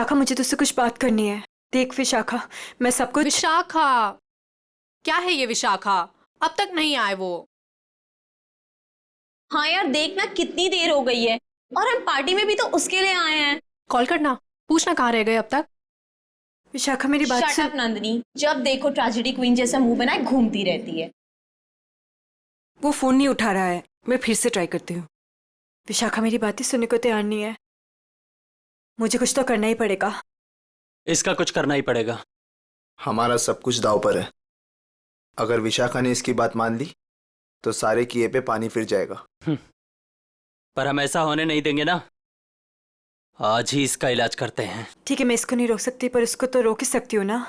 विशाखा, मुझे तुझसे कुछ बात करनी है। देख विशाखा, मैं सब कुछ। विशाखा? क्या है ये विशाखा? अब तक नहीं आए वो। हाँ यार, देखना कितनी देर हो गई है, और हम पार्टी में भी तो उसके लिए आए हैं। कॉल करना, पूछना कहाँ रह गए अब तक। विशाखा मेरी बात शट सुन। अप नंदिनी, जब देखो ट्रेजेडी क्वीन जैसा मुंह बनाए घूमती रहती है। वो फोन नहीं उठा रहा है, मैं फिर से ट्राई करती हूँ। विशाखा मेरी बातें सुनने को तैयार नहीं है। मुझे कुछ तो करना ही पड़ेगा। इसका कुछ करना ही पड़ेगा। हमारा सब कुछ दांव पर है। अगर विशाखा ने इसकी बात मान ली तो सारे किए पे पानी फिर जाएगा। पर हम ऐसा होने नहीं देंगे ना। आज ही इसका इलाज करते हैं। ठीक है, मैं इसको नहीं रोक सकती, पर उसको तो रोक ही सकती हूँ ना।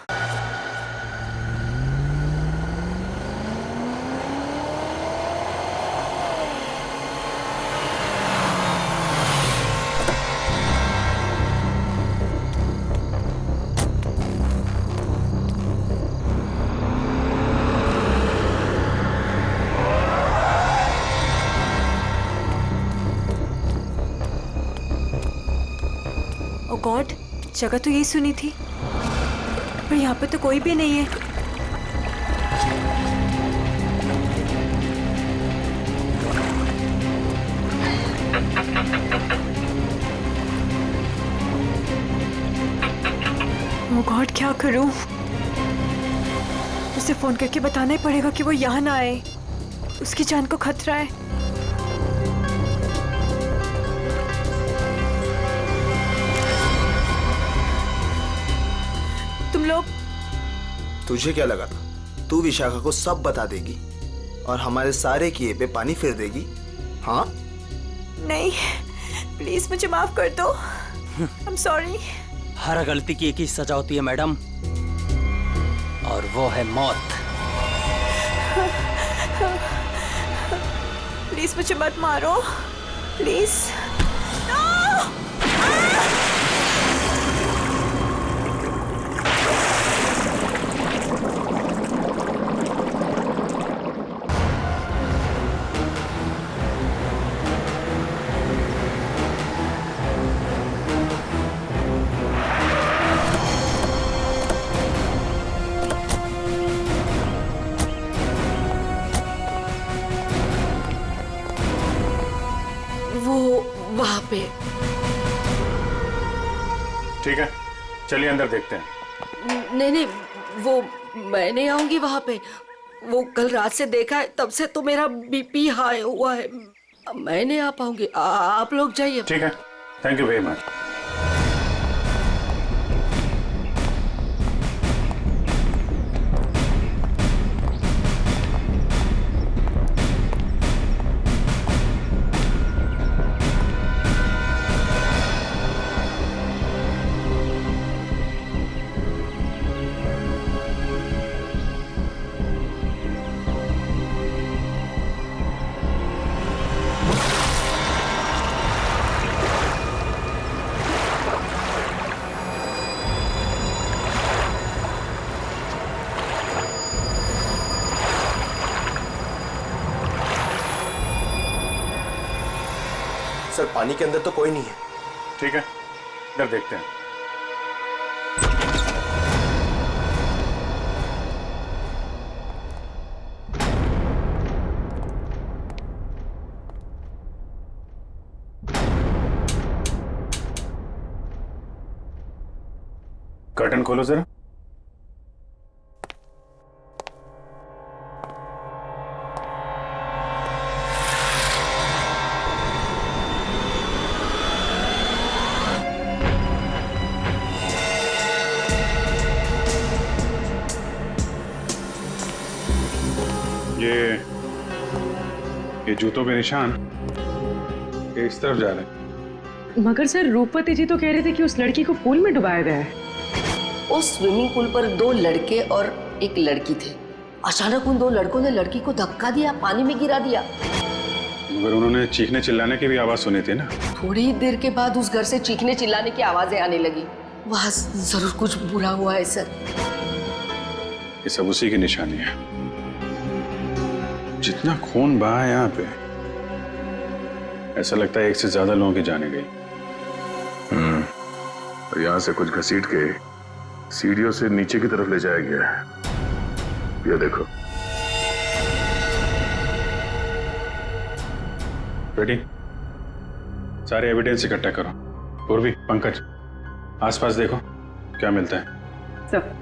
ओ गॉड, जगह तो यही सुनी थी, पर यहाँ पे तो कोई भी नहीं है। ओ गॉड, क्या करूं? उसे फोन करके बताना ही पड़ेगा कि वो यहाँ ना आए। उसकी जान को खतरा है। तुम लोग। तुझे क्या लगा था तू विशाखा को सब बता देगी और हमारे सारे किए पे पानी फिर देगी? हाँ? नहीं, प्लीज मुझे माफ कर दो। I am sorry. हर गलती की एक ही सजा होती है मैडम, और वो है मौत। प्लीज मुझे मत मारो, प्लीज। वहां पे। ठीक है, चलिए अंदर देखते हैं। नहीं नहीं, वो मैं नहीं आऊंगी वहां पे। वो कल रात से देखा है, तब से तो मेरा बीपी हाई हुआ है। मैं नहीं आ पाऊंगी, आप लोग जाइए। ठीक है, thank you very much. Sir, पानी के अंदर तो कोई नहीं है। ठीक है, इधर देखते हैं। कर्टन खोलो जरा। ये जूतों के निशान ये इस तरफ जा रहे हैं। मगर सर, रूपवती जी तो कह रहे थे कि उस लड़की को पूल में डुबाया गया है। उस स्विमिंग पूल पर 2 लड़के और एक लड़की थे। अचानक उन 2 लड़कों ने लड़की को धक्का दिया, पानी में गिरा दिया। मगर उन्होंने चीखने चिल्लाने की भी आवाज सुनी थी ना। थोड़ी ही देर के बाद उस घर से चीखने चिल्लाने की आवाजें आने लगी। वहां जरूर कुछ बुरा हुआ है सर। ये सब उसी की निशानी है। जितना खून बहा है यहाँ पे, ऐसा लगता है 1 से ज्यादा लोगों की जाने गई। और यहाँ से कुछ घसीट के सीढ़ियों से नीचे की तरफ ले जाया गया है। ये देखो बेटी, सारे एविडेंस इकट्ठा करो। पूर्वी, पंकज, आसपास देखो क्या मिलता है। सब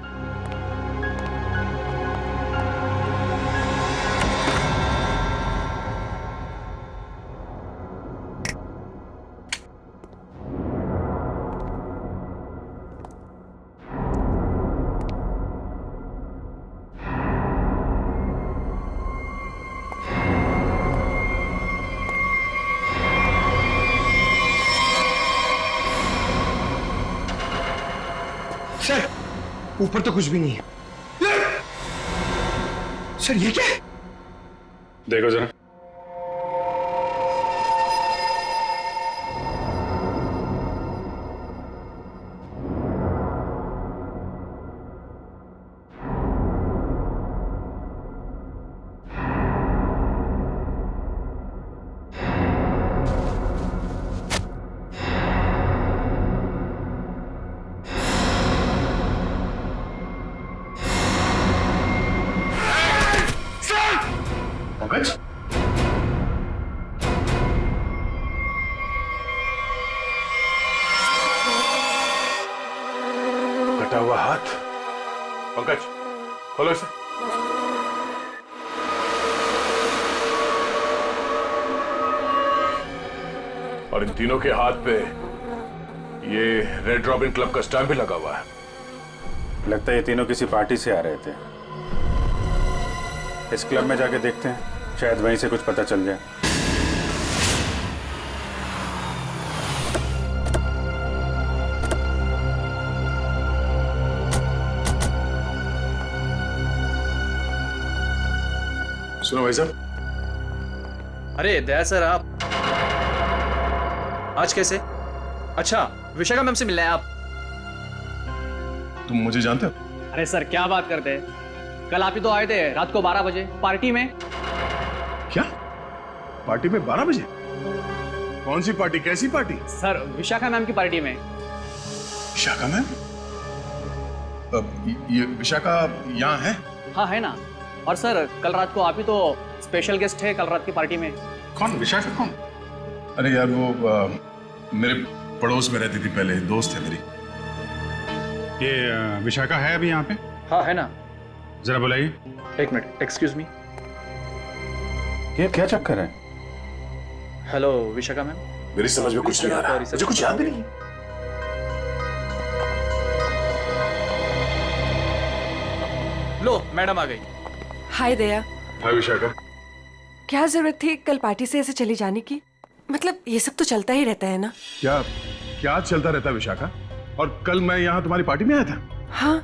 सर, ऊपर तो कुछ भी नहीं है। सर ये क्या है? देखो जरा। पंकज, कटा हुआ हाथ। पंकज, खोलो इसे। और इन तीनों के हाथ पे ये रेड रॉबिन क्लब का स्टैम्प भी लगा हुआ है। लगता है ये तीनों किसी पार्टी से आ रहे थे। इस क्लब में जाके देखते हैं, शायद वहीं से कुछ पता चल जाए। सुनो भाई साहब। अरे दया सर, आप आज कैसे? अच्छा, विशाखा मैम से मिलना है आप? तुम मुझे जानते हो? अरे सर क्या बात करते हैं, कल आप ही तो आए थे रात को 12 बजे पार्टी में। क्या पार्टी में 12 बजे? कौन सी पार्टी, कैसी पार्टी? सर विशाखा मैम की पार्टी में। विशाखा मैम? ये विशाखा यहाँ है? हाँ है ना। और सर कल रात को आप ही तो स्पेशल गेस्ट है कल रात की पार्टी में। कौन विशाखा कौन? अरे यार वो मेरे पड़ोस में रहती थी पहले, दोस्त है मेरी। ये विशाखा है अभी यहाँ पे? हाँ है ना। जरा बुलाइए। एक मिनट, एक्सक्यूज मी। क्या चक्कर है? Hello Vishakha ma'am. मेरी समझ में कुछ नहीं आ रहा, मुझे कुछ याद भी नहीं। लो मैडम आ गई। हाय दया। हाय विशाखा। क्या जरूरत थी कल पार्टी से ऐसे चली जाने की? मतलब ये सब तो चलता ही रहता है ना। क्या क्या चलता रहता है विशाखा? और कल मैं यहाँ तुम्हारी पार्टी में आया था। हाँ।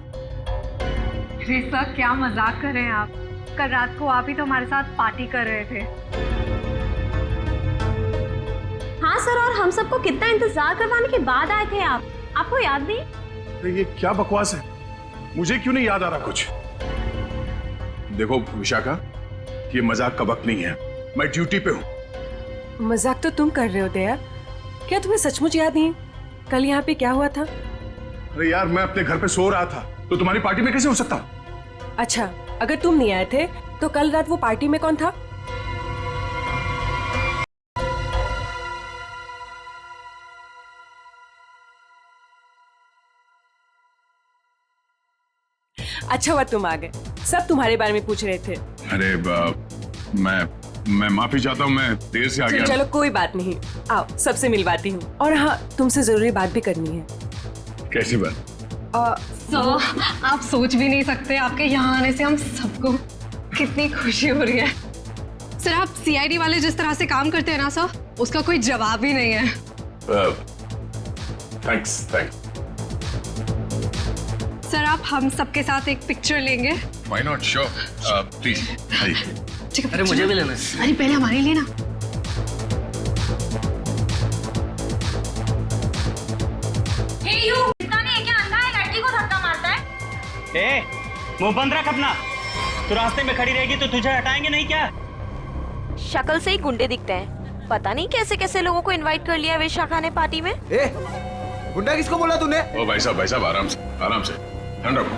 अरे सर क्या मजाक कर रहे हैं आप? कल रात को आप ही तो हमारे साथ पार्टी कर रहे थे। हाँ सर, और हम सबको कितना इंतजार करवाने के बाद आए थे आप, आपको याद नहीं? अरे ये क्या बकवास है, मुझे क्यों नहीं याद आ रहा कुछ? देखो विशाखा, ये मजाक का वक्त नहीं है, मैं ड्यूटी पे हूँ। मजाक तो तुम कर रहे हो दया। क्या तुम्हें सचमुच याद नहीं कल यहाँ पे क्या हुआ था? अरे यार मैं अपने घर पे सो रहा था, तो तुम्हारी पार्टी में कैसे हो सकता? अच्छा, अगर तुम नहीं आए थे तो कल रात वो पार्टी में कौन था? अच्छा हुआ तुम आ गए, सब तुम्हारे बारे में पूछ रहे थे। अरे मैं माफी चाहता हूँ, मैं देर से आ गया। चलो कोई बात नहीं, आओ सबसे मिलवाती हूँ। और हाँ, तुमसे जरूरी बात भी करनी है। कैसी बात? सर आप सोच भी नहीं सकते, आपके यहाँ आने से हम सबको कितनी खुशी हो रही है। सर आप सीआईडी वाले जिस तरह से काम करते हैं ना सर, उसका कोई जवाब ही नहीं है। थैंक्स। सर आप हम सबके साथ एक पिक्चर लेंगे? व्हाई नॉट, श्योर, प्लीज आइए। ठीक है, अरे मुझे भी लेना है। अरे पहले हमारे लिए ना। मुंह बंद रख अपना। तू रास्ते में खड़ी रहेगी तो तुझे हटाएंगे नहीं क्या? शक्ल से ही गुंडे दिखते हैं, पता नहीं कैसे कैसे लोगों को इनवाइट कर लिया विशाखा ने पार्टी में। गुंडा किसको बोला तूने? ओ भाई साहब आराम से ठंड रखो।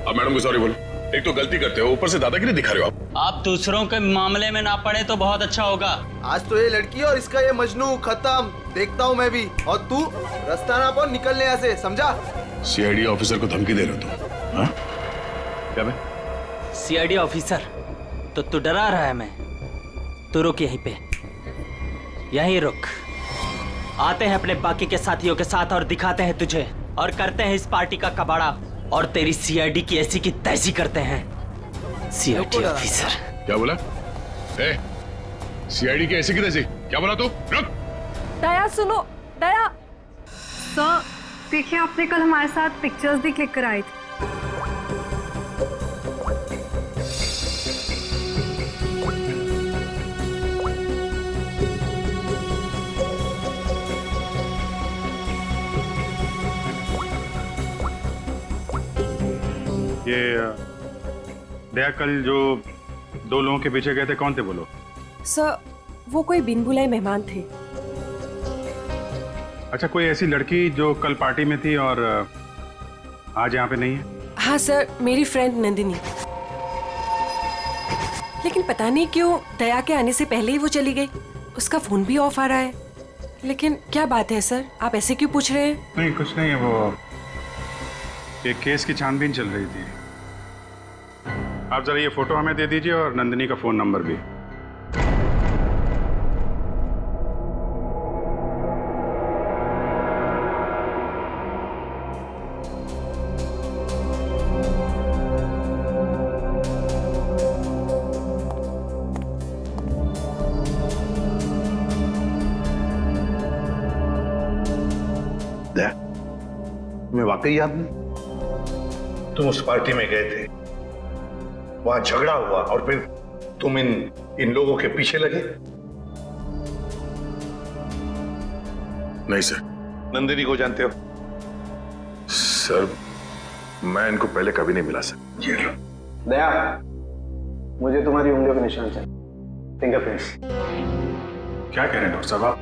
अब मैडम को सॉरी बोलो। एक तो गलती करते हो, ऊपर से दादागिरी दिखा रहे हो आप दूसरों के मामले में ना पड़े तो बहुत अच्छा होगा। आज तो ये लड़की और इसका ये मजनू खत्म, देखता हूँ मैं भी। और तू रास्ता ना पाओ निकलने यहाँ से, समझा? सीआईडी ऑफिसर को धमकी दे रहे हो तुम? हाँ? क्या बे? सीआईडी ऑफिसर तो तू डरा रहा है मैं। तू रुक यहीं पे, यहीं रुक। आते हैं अपने बाकी के साथियों के साथ और दिखाते हैं तुझे, और करते हैं इस पार्टी का कबाड़ा, और तेरी सीआईडी की ऐसी की तैसी करते हैं। सीआईडी ऑफिसर क्या बोला? सीआईडी की ऐसी की तैसी क्या बोला तू? रुक। दया सुनो, दया। सर देखिए, आपने कल हमारे साथ पिक्चर्स भी क्लिक कराई थी। ये दया कल जो 2 लोगों के पीछे गए थे, कौन थे वो लोग? सर वो कोई बिन बुलाए मेहमान थे। अच्छा, कोई ऐसी लड़की जो कल पार्टी में थी और आज यहाँ पे नहीं है? हाँ सर, मेरी फ्रेंड नंदिनी। लेकिन पता नहीं क्यों दया के आने से पहले ही वो चली गई। उसका फोन भी ऑफ आ रहा है। लेकिन क्या बात है सर, आप ऐसे क्यों पूछ रहे हैं? नहीं, कुछ नहीं है। वो एक केस की छानबीन चल रही थी। आप जरा ये फोटो हमें दे दीजिए और नंदिनी का फोन नंबर भी। तुम्हें वाकई याद नहीं? तुम उस पार्टी में गए थे, वहां झगड़ा हुआ और फिर तुम इन लोगों के पीछे लगे? नहीं सर। नंदिनी को जानते हो? सर मैं इनको पहले कभी नहीं मिला सर। ये लो। दया, मुझे तुम्हारी उंगलियों के निशान चाहिए, फिंगरप्रिंट्स। क्या कह रहे हैं डॉक्टर साहब आप?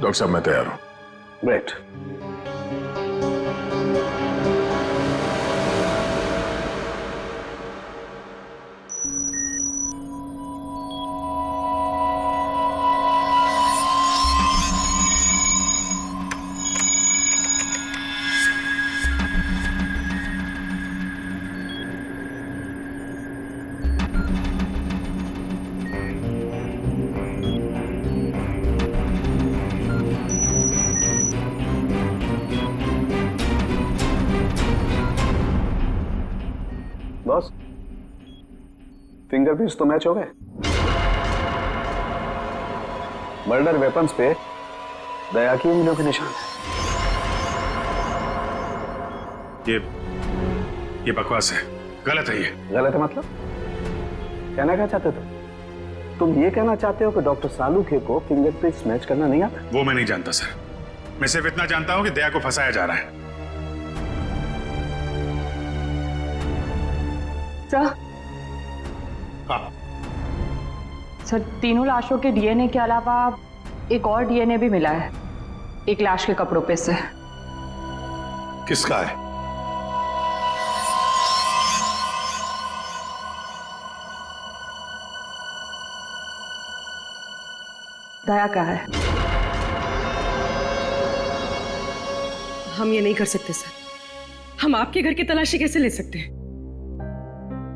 डॉक्टर साहब मैं तैयार हूं। ग्रेट। बॉस, फिंगरप्रिंट्स तो मैच हो गए। मर्डर वेपन्स पे दया की उंगलियों के निशान है। ये बकवास है, गलत है। ये गलत है मतलब? कहना क्या चाहते हो तुम? ये कहना चाहते हो कि डॉक्टर सालूखे को फिंगरप्रिंट्स मैच करना नहीं आता? वो मैं नहीं जानता सर। मैं सिर्फ इतना जानता हूं कि दया को फंसाया जा रहा है। सर, सर तीनों लाशों के डीएनए के अलावा एक और डीएनए भी मिला है, एक लाश के कपड़ों पे से। किसका है? दया का है। हम ये नहीं कर सकते सर। हम आपके घर की तलाशी कैसे ले सकते हैं?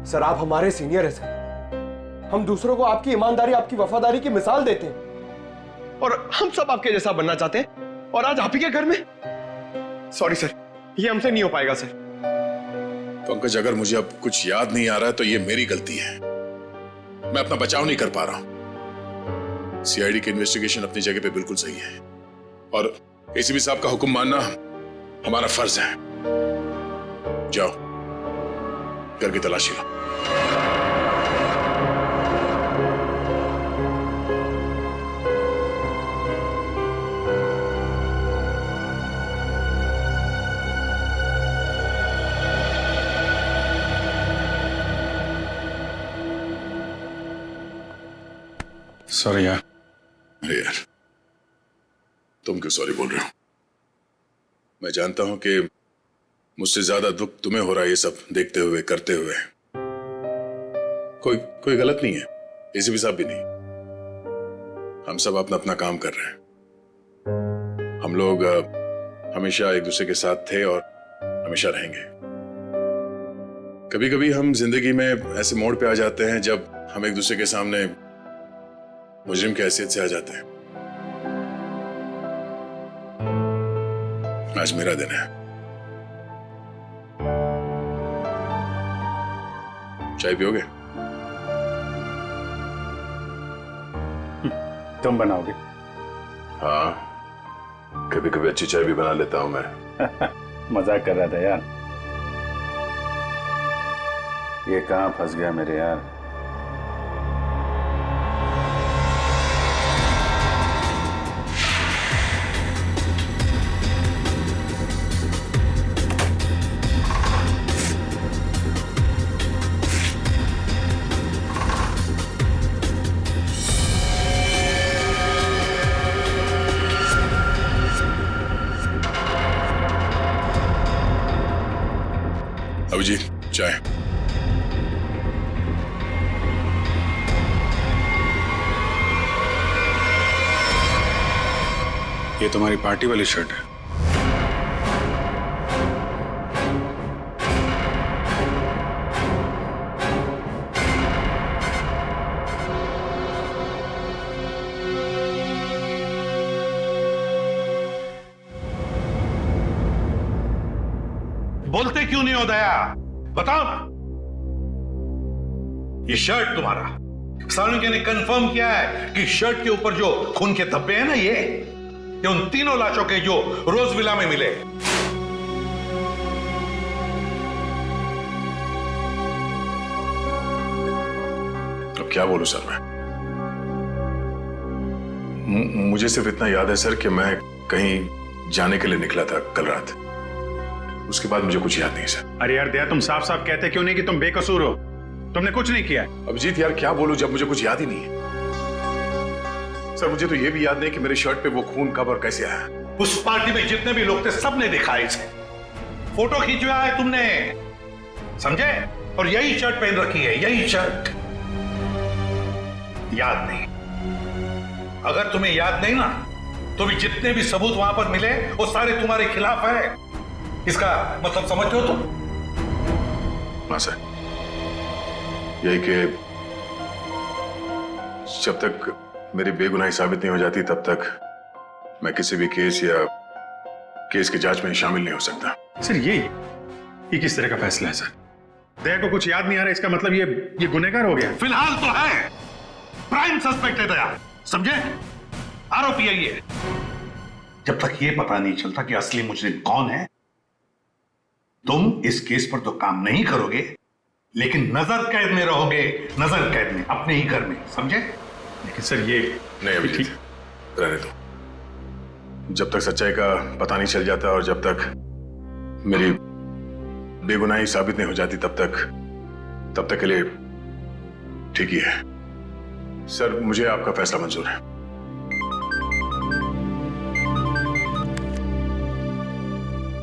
सर आप हमारे सीनियर हैं सर। हम दूसरों को आपकी ईमानदारी, आपकी वफादारी की मिसाल देते हैं, और हम सब आपके जैसा बनना चाहते हैं, और आज आप ही के घर में। सॉरी सर, ये हमसे नहीं हो पाएगा सर। पंकज, अगर मुझे अब कुछ याद नहीं आ रहा है तो ये मेरी गलती है। मैं अपना बचाव नहीं कर पा रहा हूं। सीआईडी की इन्वेस्टिगेशन अपनी जगह पे बिल्कुल सही है, और एसीपी साहब का हुक्म मानना हमारा फर्ज है। जाओ, घर की तलाशी लो। सॉरी यार। अरे यार, तुम क्यों सॉरी बोल रहे हो? मैं जानता हूं कि मुझसे ज्यादा दुख तुम्हें हो रहा है ये सब देखते हुए, करते हुए। कोई गलत नहीं है, एसीपी साहब भी नहीं। हम सब अपना अपना काम कर रहे हैं। हम लोग हमेशा एक दूसरे के साथ थे और हमेशा रहेंगे। कभी कभी हम जिंदगी में ऐसे मोड़ पे आ जाते हैं जब हम एक दूसरे के सामने मुजरिम की हैसियत से आ जाते हैं। आज मेरा दिन है। चाय पियोगे? तुम बनाओगे? हाँ, कभी कभी अच्छी चाय भी बना लेता हूं मैं। मजाक कर रहा था यार। ये कहां फंस गया मेरे यार। अभिजीत, चाय। ये तुम्हारी पार्टी वाली शर्ट है। बोलते क्यों नहीं हो दया? बताओ ना। ये शर्ट तुम्हारा, सालुंखे ने कंफर्म किया है कि शर्ट के ऊपर जो खून के धब्बे हैं ना, ये उन तीनों लाशों के जो रोज विला में मिले। अब क्या बोलूं सर मैं? मुझे सिर्फ इतना याद है सर कि मैं कहीं जाने के लिए निकला था कल रात। उसके बाद मुझे कुछ याद नहीं सर। अरे यार दया, तुम साफ साफ कहते क्यों नहीं कि तुम बेकसूर हो? तुमने कुछ नहीं किया। अभिजीत यार क्या बोलूं जब मुझे कुछ याद ही नहीं है। सर मुझे तो यह भी याद नहीं कि मेरे शर्ट पे वो खून कब और कैसे आया। उस पार्टी में जितने भी लोग थे सबने देखा है इसे। फोटो खींचवाया है तुमने, समझे? और यही शर्ट पहन रखी है, यही शर्ट। याद नहीं? अगर तुम्हें याद नहीं ना, तो भी जितने भी सबूत वहां पर मिले वो सारे तुम्हारे खिलाफ है। इसका मतलब समझते हो तुम? हाँ सर, यही कि जब तक मेरी बेगुनाही साबित नहीं हो जाती तब तक मैं किसी भी केस या केस की जांच में शामिल नहीं हो सकता। सर ये किस तरह का फैसला है सर? दया को कुछ याद नहीं आ रहा, इसका मतलब ये गुनहगार हो गया? फिलहाल तो है, प्राइम सस्पेक्ट है दया, समझे? आरोपी है ये। जब तक ये पता नहीं चलता कि असली मुजरिम कौन है, तुम इस केस पर तो काम नहीं करोगे, लेकिन नजर कैद में रहोगे, नजर कैद में, अपने ही घर में, समझे? लेकिन सर ये नहीं अभिजीत, रहने दो। जब तक सच्चाई का पता नहीं चल जाता और जब तक मेरी बेगुनाही साबित नहीं हो जाती तब तक के लिए ठीक ही है। सर मुझे आपका फैसला मंजूर है।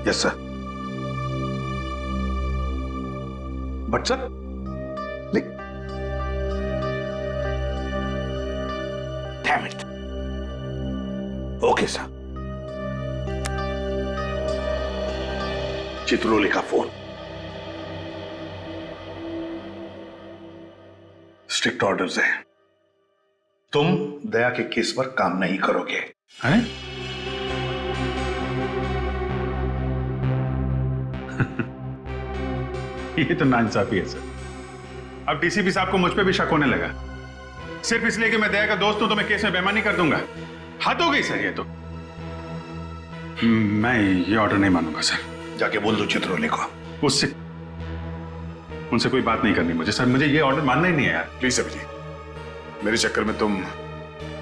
Yes sir. But sir, damn it. Okay sir. Chitrole का फोन। स्ट्रिक्ट ऑर्डर्स हैं। तुम दया के केस पर काम नहीं करोगे, हैं? ये तो नाइंसाफी है सर। अब डीसीपी साहब को मुझ पे भी शक होने लगा, सिर्फ इसलिए कि मैं दया का दोस्त हूं तो मैं केस में बेईमानी कर दूंगा। हद हो गई सर ये तो। मैं ये ऑर्डर नहीं मानूंगा सर। जाके बोल दो चित्रोले को। उनसे कोई बात नहीं करनी मुझे सर, मुझे ये ऑर्डर मानना ही नहीं है यार। प्लीज अभिजीत, मेरे चक्कर में तुम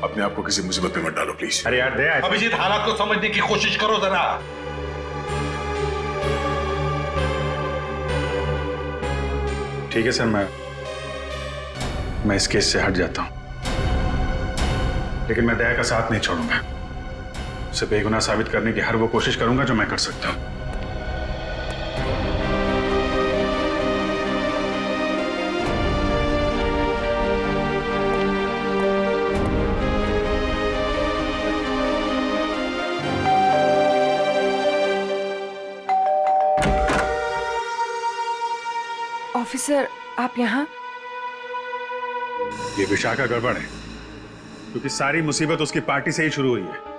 अपने आप को किसी मुसीबत में मत डालो प्लीज। अरे यार दया, अभिजीत हालात को समझने की कोशिश करो जरा। ठीक है सर, मैं इस केस से हट जाता हूं, लेकिन मैं दया का साथ नहीं छोड़ूंगा। उसे बेगुनाह साबित करने की हर वो कोशिश करूंगा जो मैं कर सकता हूं। ऑफिसर, आप यहाँ? ये विशाखा गड़बड़ है, क्योंकि सारी मुसीबत उसकी पार्टी से ही शुरू हुई है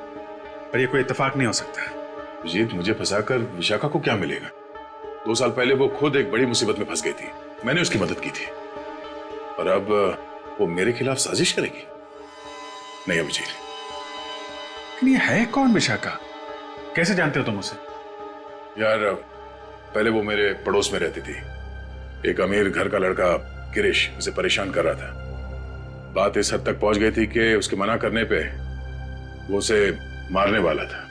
और ये कोई इत्तेफाक नहीं हो सकता। अजीत, मुझे फंसाकर विशाखा को क्या मिलेगा? 2 साल पहले वो खुद एक बड़ी मुसीबत में फंस गई थी, मैंने उसकी मदद की थी, और अब वो मेरे खिलाफ साजिश करेगी? नहीं अभिजीत। लेकिन ये है कौन विशाखा? कैसे जानते हो तुम उसे? यार, पहले वो मेरे पड़ोस में रहती थी। एक अमीर घर का लड़का गिरीश उसे परेशान कर रहा था। बात इस हद तक पहुंच गई थी कि उसके मना करने पे वो उसे मारने वाला था।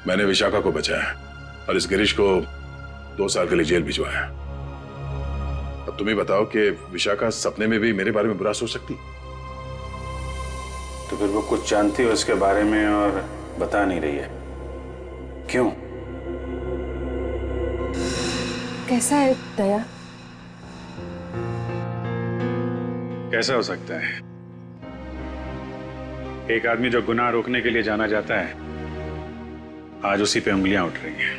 मैंने विशाखा को बचाया और इस गिरीश को 2 साल के लिए जेल भिजवाया। अब तुम ही बताओ कि विशाखा सपने में भी मेरे बारे में बुरा सोच सकती? तो फिर वो कुछ जानती है उसके बारे में और बता नहीं रही है, क्यों? कैसा है दया? कैसा हो सकता है? एक आदमी जो गुनाह रोकने के लिए जाना जाता है, आज उसी पे उंगलियां उठ रही हैं।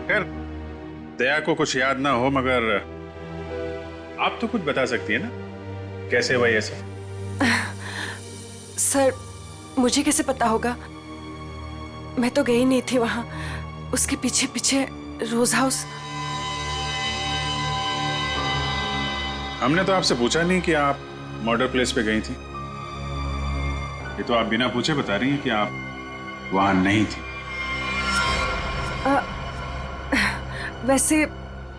खैर, दया को कुछ याद ना हो, मगर आप तो कुछ बता सकती है ना, कैसे हुआ ये सब? सर, मुझे कैसे पता होगा? मैं तो गई नहीं थी वहां। उसके पीछे पीछे रोज हाउस। हमने तो आपसे पूछा नहीं कि आप मर्डर प्लेस पे गई थी। ये तो आप बिना पूछे बता रही हैं कि आप वहां नहीं थी। वैसे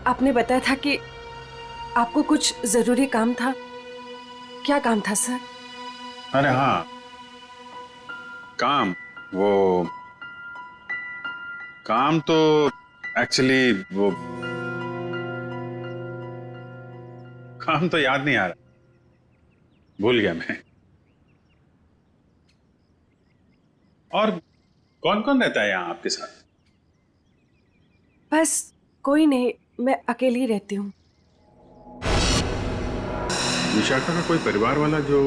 आपने बताया था कि आपको कुछ जरूरी काम था। क्या काम था सर? अरे हाँ, काम तो एक्चुअली वो काम तो याद नहीं आ रहा, भूल गया मैं। और कौन कौन रहता है यहाँ आपके साथ? बस कोई नहीं, मैं अकेली रहती हूँ। विशाखा का कोई परिवार वाला जो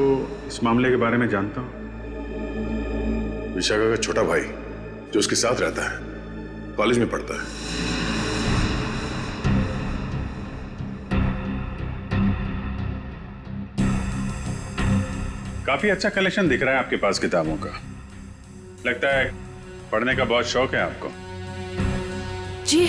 इस मामले के बारे में जानता हो? विशाखा का छोटा भाई जो उसके साथ रहता है, कॉलेज में पढ़ता है। काफी अच्छा कलेक्शन दिख रहा है आपके पास किताबों का। लगता है पढ़ने का बहुत शौक है आपको। जी।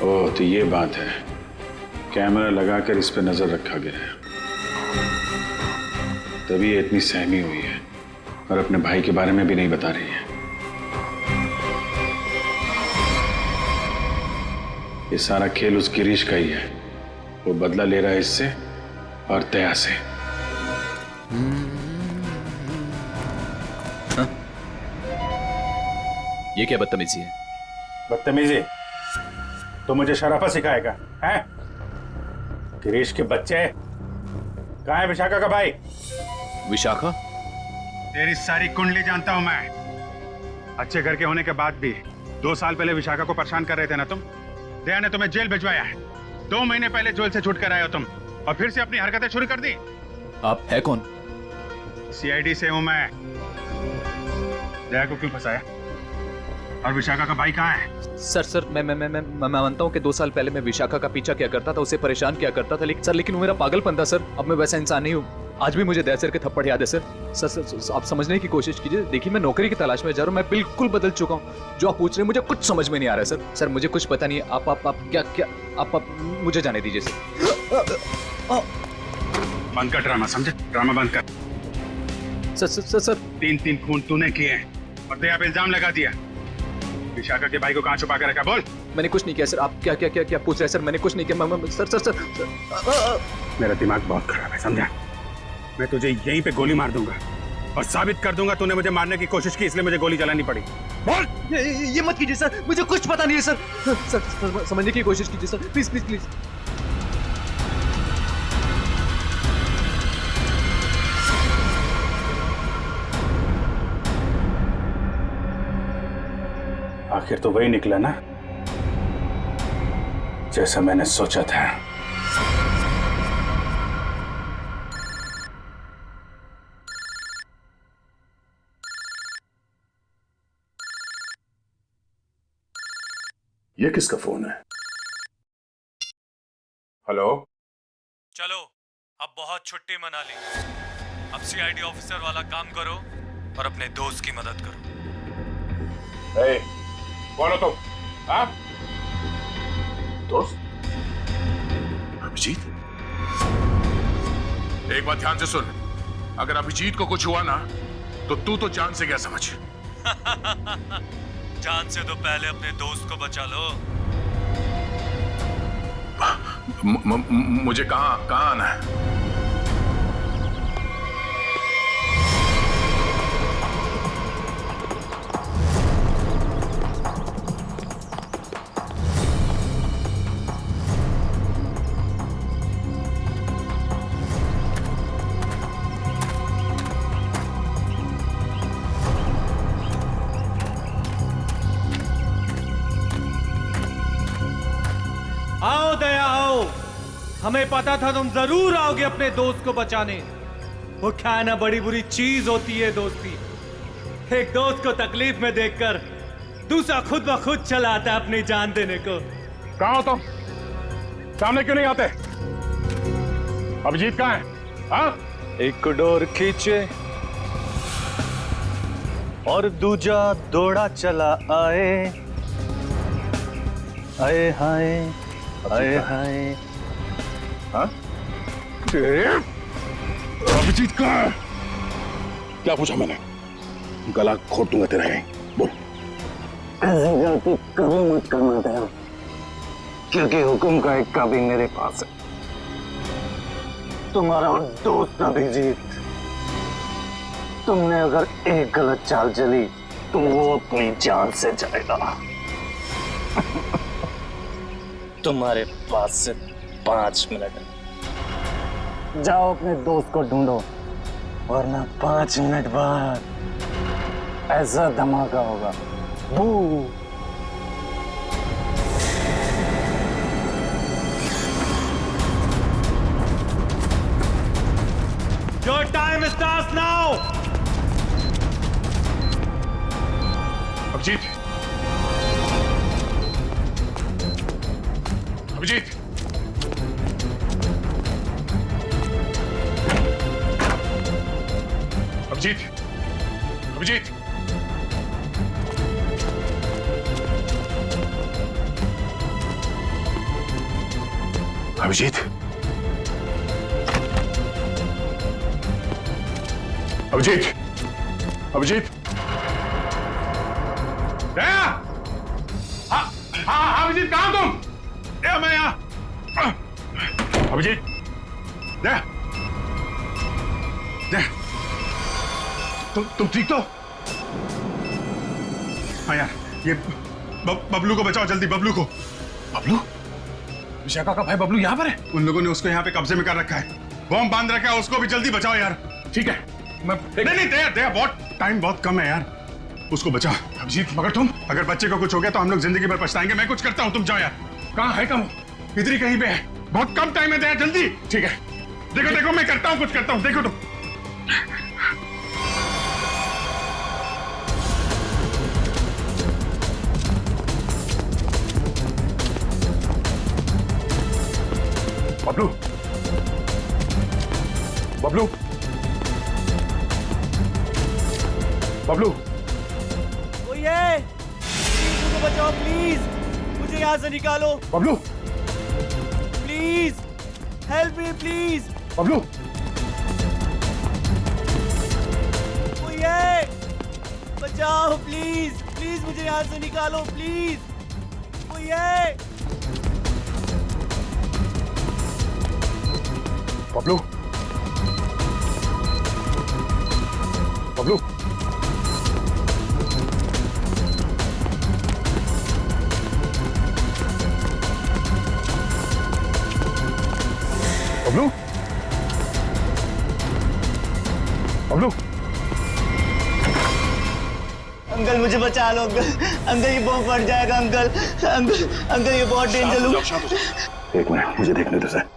ओह, तो ये बात है। कैमरा लगाकर इस पे नजर रखा गया है, तभी ये इतनी सहमी हुई है और अपने भाई के बारे में भी नहीं बता रही है। ये सारा खेल उस गिरीश का ही है। वो बदला ले रहा है इससे और दया से। हाँ? ये क्या बदतमीजी है? बदतमीजी? तो मुझे शराफत सिखाएगा हैं? गिरीश के बच्चे। कहाँ है विशाखा का भाई? विशाखा? तेरी सारी कुंडली जानता हूं मैं। अच्छे घर के होने के बाद भी 2 साल पहले विशाखा को परेशान कर रहे थे ना तुम। दया ने तुम्हें जेल भिजवाया है। 2 महीने पहले जेल से छूट कर आए हो तुम, और फिर से अपनी हरकतें शुरू कर दी। आप है कौन? सीआईडी से हूं मैं। दया को क्यों फंसाया? और विशाखा का भाई कहाँ है? सर मैं मानता हूँ कि 2 साल पहले मैं विशाखा का पीछा किया करता था, उसे परेशान किया करता था, लेकिन वो मेरा पागलपन था सर। अब मैं वैसा इंसान नहीं हूँ। आज भी मुझे दया सर के थप्पड़ याद है सर। सर आप समझने की कोशिश कीजिए। देखिए, मैं नौकरी की तलाश में जा रहा हूँ। मैं बिल्कुल बदल चुका हूँ। जो आप पूछ रहे हैं मुझे कुछ समझ में नहीं आ रहा है सर। सर मुझे कुछ पता नहीं है। आप क्या आप मुझे जाने दीजिए सर। बंद कर ड्रामा, समझे? ड्रामा बंद कर। सर 3 खून तूने किए हैं और दया पे इल्जाम लगा दिया। विशाखा के भाई को कहाँ छुपा कर रखा? बोल। मैंने कुछ नहीं किया सर। आप क्या पूछ रहे हैं सर? मैंने कुछ नहीं किया। सर मेरा दिमाग बहुत खराब है, समझा? मैं तुझे यहीं पे गोली मार दूंगा और साबित कर दूंगा तूने मुझे मारने की कोशिश की, इसलिए मुझे गोली चलानी पड़ी। बोल। ये मत कीजिए सर, मुझे कुछ पता नहीं है सर। सर समझने की कोशिश कीजिए सर, प्लीज प्लीज प्लीज। आखिर तो वही निकला ना जैसा मैंने सोचा था। ये किसका फोन है? हेलो। चलो अब बहुत छुट्टी मना ली, अब सीआईडी ऑफिसर वाला काम करो और अपने दोस्त की मदद करो। ए, कौन हो तुम? हाँ? दोस्त? अभिजीत? एक बात ध्यान से सुन, अगर अभिजीत को कुछ हुआ ना तो तू तो जान से गया समझ। जान से तो पहले अपने दोस्त को बचा लो। मुझे कहाँ आना है? आओ दया आओ, हमें पता था तुम जरूर आओगे अपने दोस्त को बचाने। वो क्या ना बड़ी बुरी चीज होती है दोस्ती। एक दोस्त को तकलीफ में देखकर दूसरा खुद ब खुद चला आता है अपनी जान देने को। कहाँ हो तुम? सामने क्यों नहीं आते? अभिजीत कहाँ है? हाँ? एक डोर खींचे और दूजा दौड़ा चला आए। आए हाय आए हाय। हाँ? अभिजीत कहाँ है? क्या पूछा मैंने? गला घोट दूंगा तेरा यहीं। बोल। ऐसी गलती कभी मत करना दया, क्योंकि हुक्म का एक कभी मेरे पास है। तुम्हारा दोस्त अभिजीत, तुमने अगर एक गलत चाल चली तो वो अपनी जान से जाएगा। तुम्हारे पास से 5 मिनट। जाओ अपने दोस्त को ढूंढो, वरना 5 मिनट बाद ऐसा धमाका होगा। बू। Your time starts now. Abhijit, Abhijit, Abhijit, Abhijit, Abhijit, Abhijit, Abhijit, दया! हाँ, हाँ, अभिजीत कहाँ तुम? दया, मैं यहाँ। अभिजीत, दया, दया, तुम ठीक तो? हाँ यार, ये बबलू को बचाओ जल्दी, बबलू को। बबलू? विशाखा का भाई बबलू यहाँ पर है? उन लोगों ने उसको यहाँ पे कब्जे में कर रखा है, बम बांध रखा है, उसको भी जल्दी बचाओ यार। ठीक है, मैं नहीं दया, दया, बहुत टाइम बहुत कम है यार, उसको बचाओ। अभिजीत मगर तुम, अगर बच्चे को कुछ हो गया तो हम लोग जिंदगी भर पछताएंगे। मैं कुछ करता हूँ, तुम जाओ यार। कहाँ है? कम इधर ही कहीं पे है, बहुत कम टाइम है दया, जल्दी। ठीक है, देखो देखो मैं करता हूँ, कुछ करता हूँ, देखो तुम। बबलू, बबलू, बबलू, ओए, प्लीज मुझे बचाओ, प्लीज मुझे यहाँ से निकालो। Bablu, please help me, please. Bablu, ओए, बचाओ प्लीज, प्लीज मुझे यहाँ से निकालो, प्लीज। ओए, बबलू, बबलू, बबलू, बबलू, अंकल मुझे बचा लो अंकल। अंकल ये बॉम्ब फट जाएगा अंकल। अंकल अंकल ये बहुत डेंजर हो। एक मिनट मुझे देखने दो सर।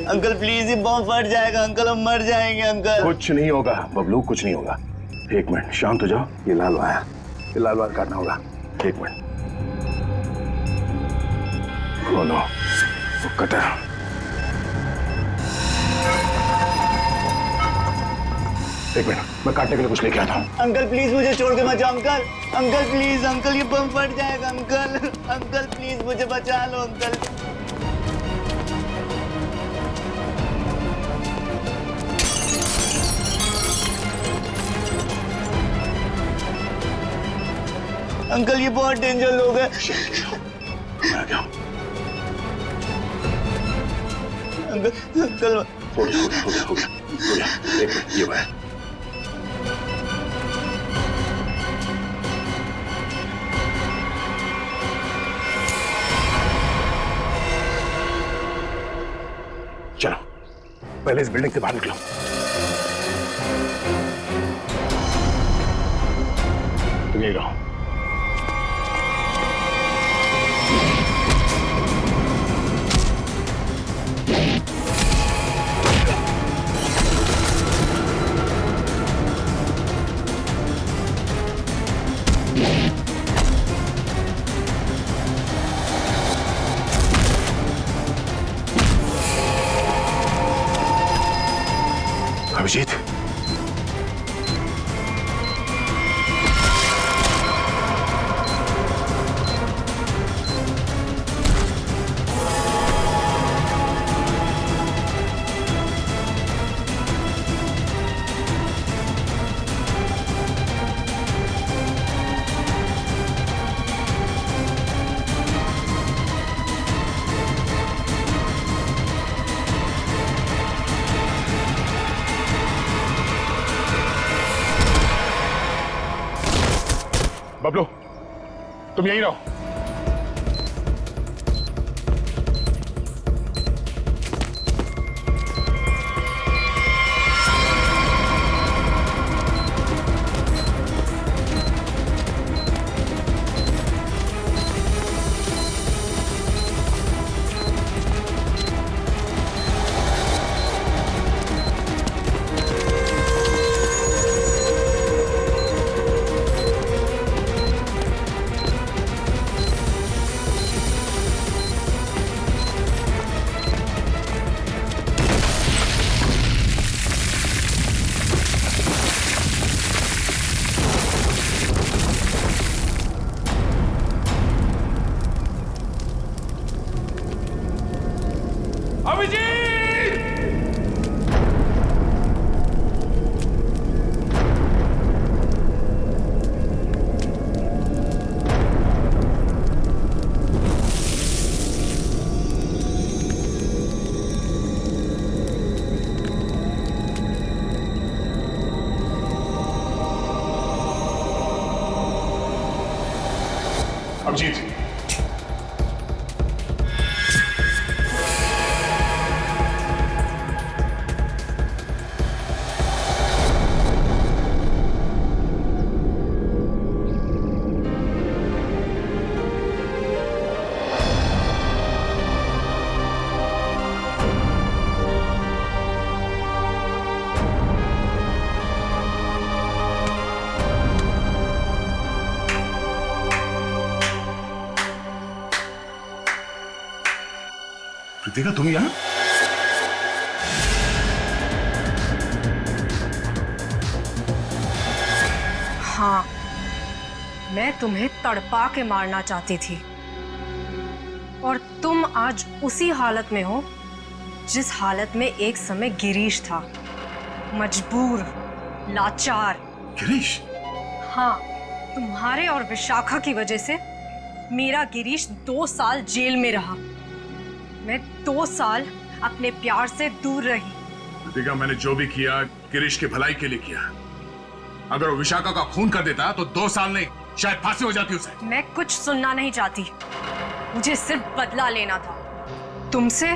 अंकल प्लीज ये बॉम्ब फट जाएगा अंकल, हम मर जाएंगे अंकल। कुछ नहीं होगा बबलू, कुछ नहीं होगा। एक मिनट शांत हो जाओ। ये लाल वायर, ये लाल वायर काटना होगा। एक मिनट। ओ नो, वो कटा। एक मिनट, मैं काटने के लिए कुछ लेके आता हूँ। अंकल प्लीज मुझे छोड़ के मत जाओ अंकल। अंकल प्लीज अंकल ये बम फट जाएगा अंकल। अंकल प्लीज मुझे बचा लो अंकल। अंकल ये बहुत डेंजर लोग हैं। मैं आ गया हूँ। अंकल हो गया। एक मिनट, ये वायर। चलो पहले इस बिल्डिंग से बाहर निकलो। तुम यही रहो। अभिजीत, बबलू तुम यहीं रहो। अभिजीत, प्रीतिका तुम यहाँ? हाँ, मैं तुम्हें तड़पा के मारना चाहती थी और तुम आज उसी हालत में हो जिस हालत में एक समय गिरीश था, मजबूर, लाचार। गिरीश? हाँ, तुम्हारे और विशाखा की वजह से मेरा गिरीश 2 साल जेल में रहा। मैं 2 साल अपने प्यार से दूर रही, रितिका, मैंने जो भी किया गिरीश की भलाई के लिए किया। अगर वो विशाखा का खून कर देता तो 2 साल नहीं शायद फांसी हो जाती उसे। मैं कुछ सुनना नहीं चाहती, मुझे सिर्फ बदला लेना था तुमसे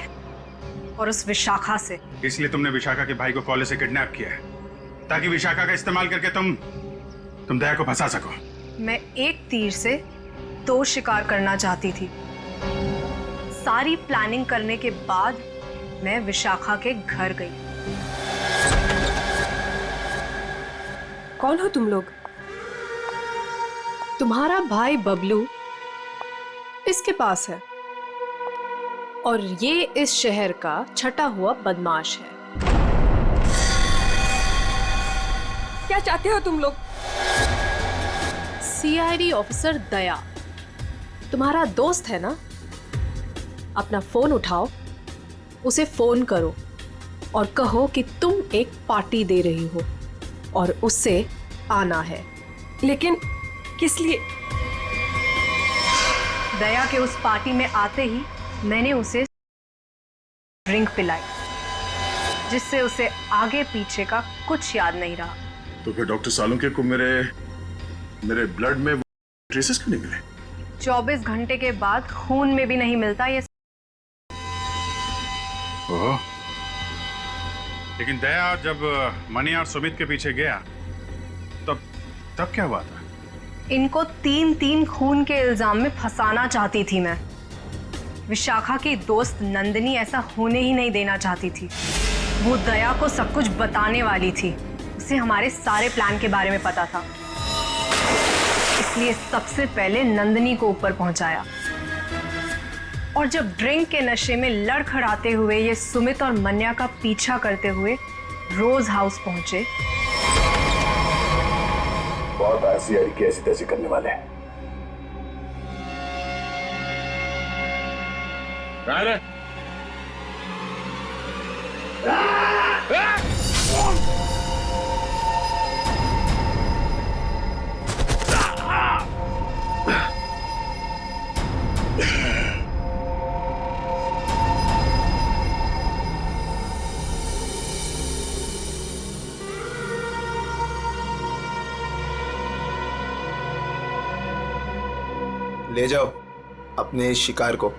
और उस विशाखा से। इसलिए तुमने विशाखा के भाई को कॉलेज से किडनैप किया है, ताकि विशाखा का इस्तेमाल करके तुम दया को फंसा सको। मैं एक तीर से 2 शिकार करना चाहती थी। सारी प्लानिंग करने के बाद मैं विशाखा के घर गई। कौन हो तुम लोग? तुम्हारा भाई बबलू इसके पास है और ये इस शहर का छटा हुआ बदमाश है। क्या चाहते हो तुम लोग? सीआईडी ऑफिसर दया तुम्हारा दोस्त है ना? अपना फोन उठाओ, उसे फोन करो और कहो कि तुम एक पार्टी दे रही हो और उससे आना है। लेकिन किस लिए? दया के उस पार्टी में आते ही मैंने उसे ड्रिंक पिलाई, जिससे उसे आगे पीछे का कुछ याद नहीं रहा। तो फिर डॉक्टर सालुंखे को मेरे ब्लड में ट्रेसेस क्यों नहीं मिले? 24 घंटे के बाद खून में भी नहीं मिलता ये। ओह, लेकिन दया जब मनी और सुमित के पीछे गया तब क्या हुआ था? इनको 3 खून के इल्जाम में फंसाना चाहती थी मैं। विशाखा की दोस्त नंदिनी ऐसा होने ही नहीं देना चाहती थी। वो दया को सब कुछ बताने वाली थी, उसे हमारे सारे प्लान के बारे में पता था। इसलिए सबसे पहले नंदिनी को ऊपर पहुंचाया और जब ड्रिंक के नशे में लड़खड़ाते हुए ये सुमित और मन्या का पीछा करते हुए रोज हाउस पहुंचे। बहुत सीआईडी की ऐसी तैसी करने वाले हैं। ले जाओ अपने शिकार को।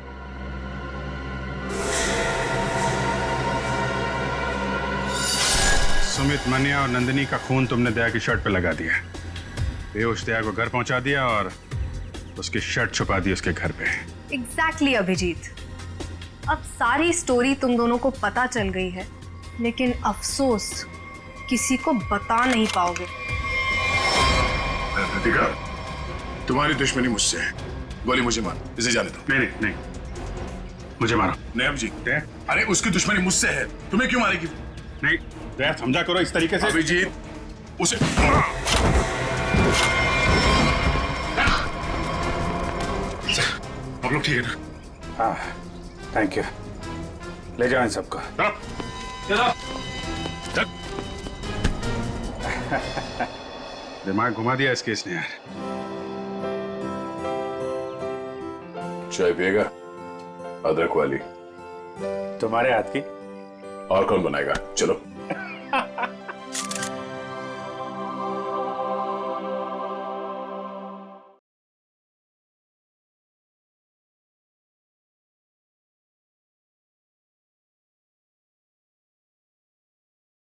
सुमित, मन्या और नंदिनी का खून तुमने दया की शर्ट पे लगा दिया। बेहोश दया को घर पहुंचा दिया और उसकी शर्ट छुपा दी उसके घर पे। एग्जैक्टली अभिजीत, अब सारी स्टोरी तुम दोनों को पता चल गई है, लेकिन अफसोस किसी को बता नहीं पाओगे। रितिका, तुम्हारी दुश्मनी मुझसे है। गोली मुझे मार, इसे जाने दो। नहीं, मुझे मारो। नहीं अभिजीत, अरे उसकी दुश्मनी मुझसे है, तुम्हें क्यों मारेगी? नहीं दया, समझा करो इस तरीके से। अभिजीत, उसे आप लोग ठीक है ना? हाँ, थैंक यू। ले जाओ इन सबको। दिमाग घुमा दिया इस केस ने यार। चाय पिएगा? अदरक वाली। तुम्हारे हाथ की। और कौन बनाएगा? चलो।